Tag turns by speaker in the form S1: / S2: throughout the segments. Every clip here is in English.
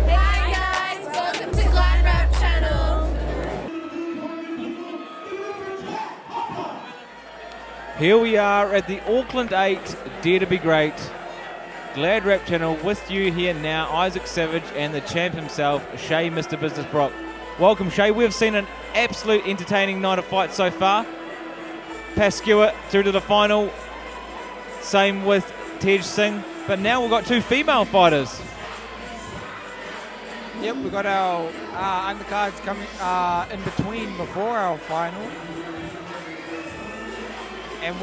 S1: Hi guys, welcome to GladrapChannel.
S2: Here we are at the Auckland 8, Dare to be Great. GladrapChannel with you here now, Isaac Savage and the champ himself, Shay Mr. Business Brock. Welcome, Shay. We've seen an absolute entertaining night of fights so far. Paskewa through to the final. Same with Tej Singh. But now we've got two female fighters.
S3: Yep, we've got our undercards coming in between before our final. And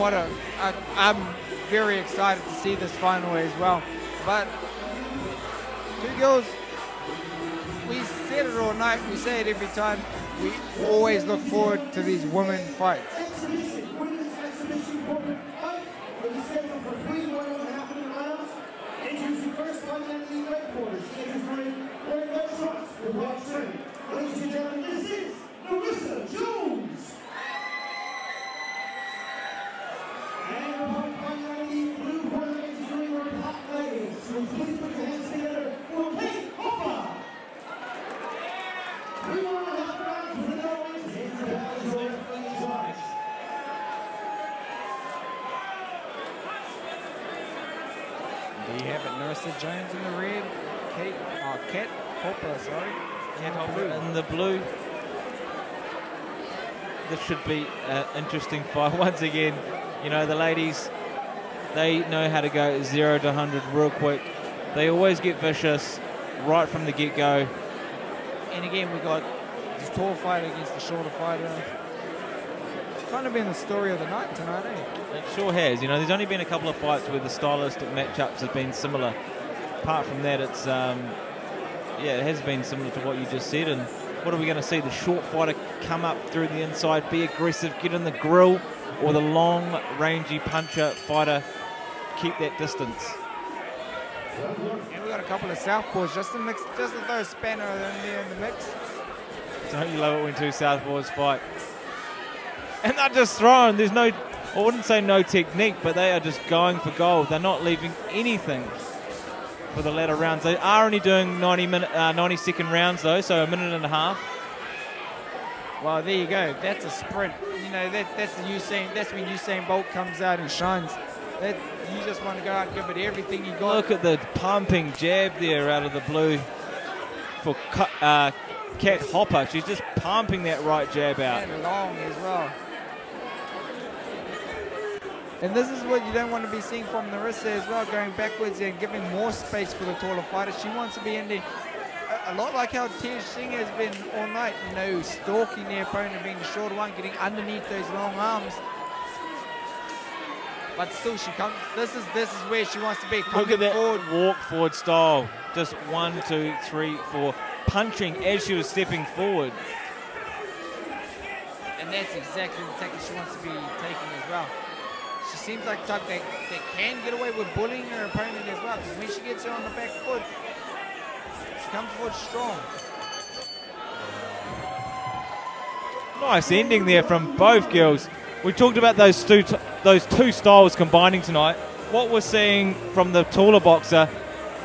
S3: I'm very excited to see this final as well. But two girls, we said it all night, we say it every time, we always look forward to these women fights.
S4: Ladies and gentlemen, this is Nerissa Jones. And upon fighting out of the blue corner against the green corner, hot ladies. So please put your hands together for Hopa. 3 1.5 rounds for the Norwegians. Here's the battle is over for the charge.
S3: There you have it, Nerissa Jones in the red, Kat Hopa, sorry.
S2: Kat Hopa in the blue. This should be an interesting fight. Once again, you know, the ladies, they know how to go 0 to 100 real quick. They always get vicious right from the get-go.
S3: And again, we got this tall fighter against the shorter fighter. It's kind of been the story of the night tonight, eh?
S2: It sure has. You know, there's only been a couple of fights where the stylistic matchups have been similar. Apart from that, it's yeah, it has been similar to what you just said. And what are we going to see? The short fighter come up through the inside, be aggressive, get in the grill, or the long, rangy puncher fighter keep that distance?
S3: And we got a couple of southpaws just to mix, just to throw a spanner in there in the mix.
S2: Don't you love it when two southpaws fight? And they're just throwing. There's no, I wouldn't say no technique, but they are just going for gold. They're not leaving anything for the latter rounds. They are only doing 90-second rounds though, so a minute and a half.
S3: Well, there you go. That's a sprint. You know, that's the Usain. That's when Usain Bolt comes out and shines. That you just want to go out and give it everything you got.
S2: Look at the pumping jab there out of the blue for Kat Hopa. She's just pumping that right jab out.
S3: And long as well. And this is what you don't want to be seeing from Nerissa as well, going backwards and giving more space for the taller fighter. She wants to be in there, a lot like how Tej Singh has been all night, you know, stalking their opponent, being the shorter one, getting underneath those long arms. But still, she comes. This is where she wants to be.
S2: Look at that walk forward style. Just 1, 2, 3, 4, punching as she was stepping forward.
S3: And that's exactly the tactic she wants to be taking as well. She seems like the type that can get away with bullying her opponent as well. Because when she gets her on the back foot, she comes forward strong.
S2: Nice ending there from both girls. We talked about those two styles combining tonight. What we're seeing from the taller boxer,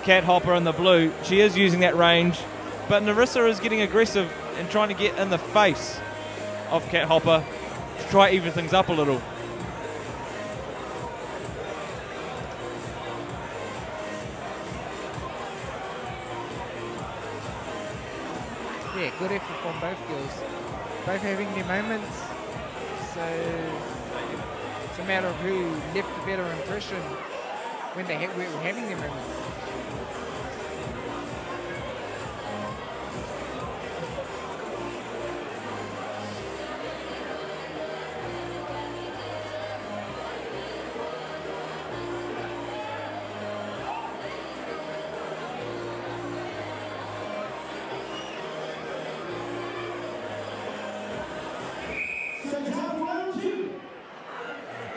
S2: Kat Hopa in the blue, she is using that range, but Nerissa is getting aggressive and trying to get in the face of Kat Hopa to try even things up a little.
S3: Yeah, good effort from both girls. Both having their moments. So it's a matter of who left the better impression when they were having their moments.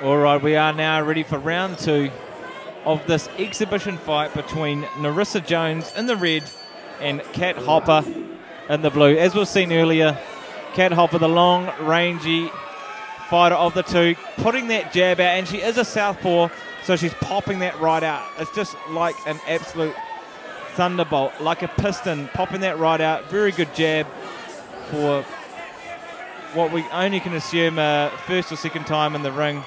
S2: All right, we are now ready for round 2 of this exhibition fight between Nerissa Jones in the red and Kat Hopa in the blue. As we've seen earlier, Kat Hopa, the long, rangy fighter of the two, putting that jab out, and she is a southpaw, So she's popping that right out. It's just like an absolute thunderbolt, like a piston, popping that right out. Very good jab for what we only can assume first or second time in the ring.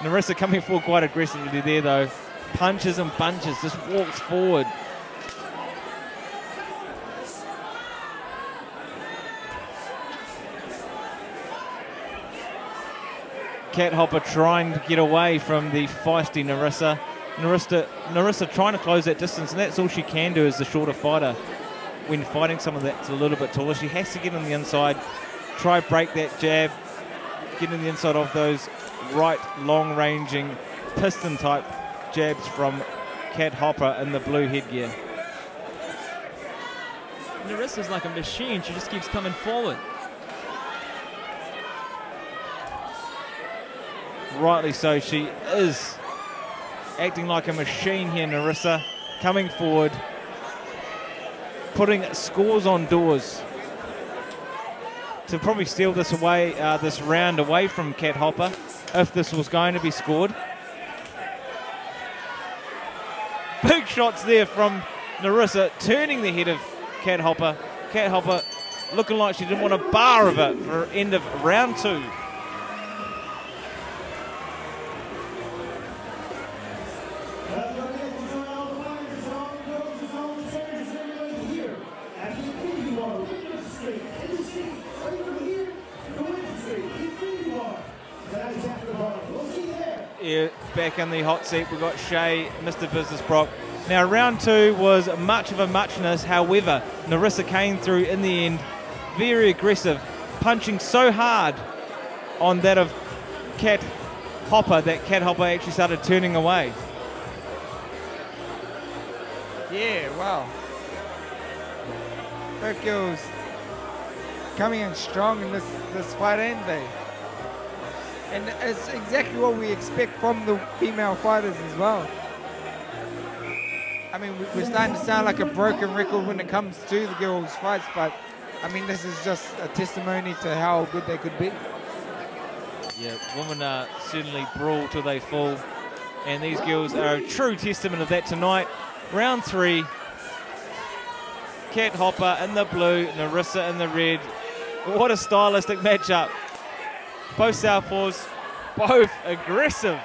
S2: Nerissa coming forward quite aggressively there though. Punches and bunches, just walks forward. Cat Hopa trying to get away from the feisty Nerissa. Nerissa trying to close that distance, and that's all she can do as the shorter fighter. When fighting someone that's a little bit taller, she has to get on the inside, try break that jab, get on the inside of those right long-ranging piston-type jabs from Cat Hopa in the blue headgear.
S5: Nerissa's like a machine. She just keeps coming forward.
S2: Rightly so, she is acting like a machine here, Nerissa, coming forward, putting scores on doors to probably steal this away, this round away from Cat Hopa, if this was going to be scored. Big shots there from Nerissa, turning the head of Cat Hopa. Cat Hopa looking like she didn't want a bar of it for end of round 2. Yeah, back in the hot seat, we've got Shay, Mr. Business Brock. Now, round 2 was much of a muchness. However, Nerissa came through in the end, very aggressive, punching so hard on that of Cat Hopa that Cat Hopa actually started turning away.
S3: Yeah, wow. Both girls coming in strong in this fight, ain't they? And it's exactly what we expect from the female fighters as well. I mean, we're starting to sound like a broken record when it comes to the girls' fights, but I mean, this is just a testimony to how good they could be.
S2: Yeah, women certainly brawl till they fall, and these girls are a true testament of that tonight. Round 3, Cat Hopa in the blue, Nerissa in the red. What a stylistic matchup. Both southpaws, both aggressive.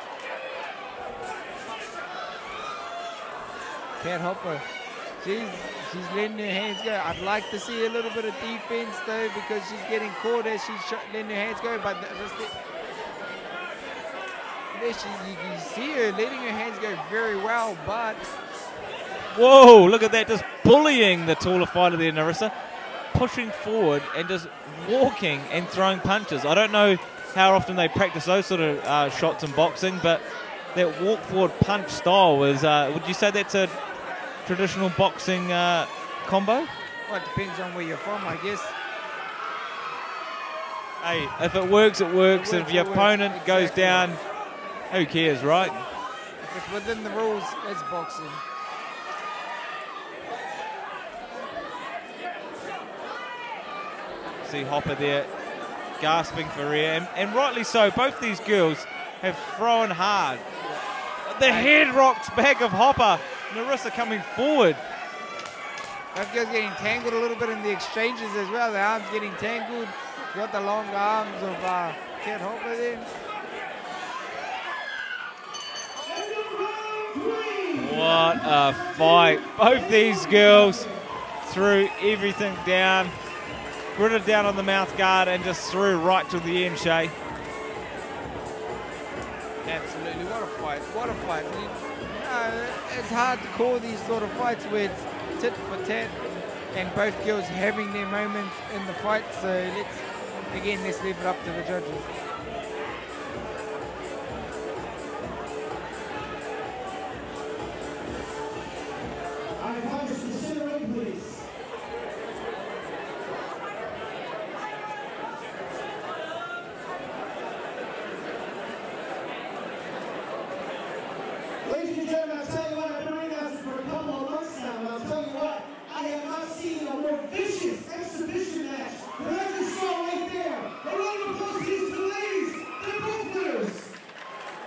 S3: Cat Hopa, she's letting her hands go. I'd like to see a little bit of defense though, because she's getting caught as she's letting her hands go. But you see her letting her hands go very well, but
S2: whoa, look at that, just bullying the taller fighter there, Nerissa, pushing forward and just walking and throwing punches. I don't know how often they practice those sort of shots in boxing, but that walk forward punch style is, would you say that's a traditional boxing combo?
S3: Well, it depends on where you're from, I guess.
S2: Hey, if it works, it works. If your opponent goes down, who cares, right?
S3: If it's within the rules, it's boxing.
S2: See Hopa there gasping for air, and rightly so. Both these girls have thrown hard. The head rocks back of Hopa. Nerissa coming forward.
S3: Both girls getting tangled a little bit in the exchanges as well. The arms getting tangled. You got the long arms of Cat Hopa there.
S2: What a fight. Both these girls threw everything down, gritted down on the mouth guard and just threw right to the end, Shay.
S3: Absolutely, what a fight, what a fight. It's hard to call these sort of fights where it's tit for tat and both girls having their moments in the fight, so let's leave it up to the judges.
S4: Ladies and gentlemen, I'll tell you what, I've been ringing out for a couple of months now, and I'll tell you what, I have not seen a more vicious exhibition match than I just saw right there. A round of applause, please, to the ladies.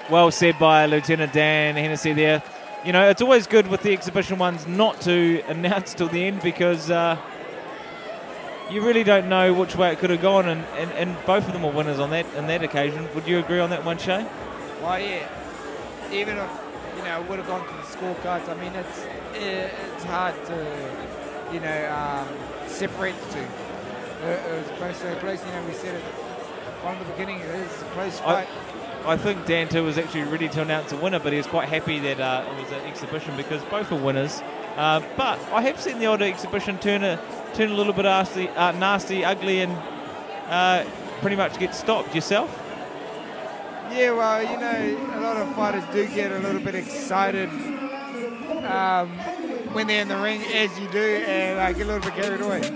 S2: Well said by Lieutenant Dan Hennessy there. You know, it's always good with the exhibition ones not to announce till the end because you really don't know which way it could have gone, and both of them were winners on that occasion. Would you agree on that one, Shay?
S3: Well, yeah. Even if, you know, it would have gone to the scorecards, I mean, it's hard to, you know, separate the two. It was both so close. You know, we said it from the beginning. It is a close fight.
S2: I think Dan too was actually ready to announce a winner, but he was quite happy that it was an exhibition because both were winners. But I have seen the odd exhibition turn a little bit nasty, ugly, and pretty much get stopped. Yourself?
S3: Yeah, well, you know, a lot of fighters do get a little bit excited when they're in the ring, as you do, and get a little bit carried away.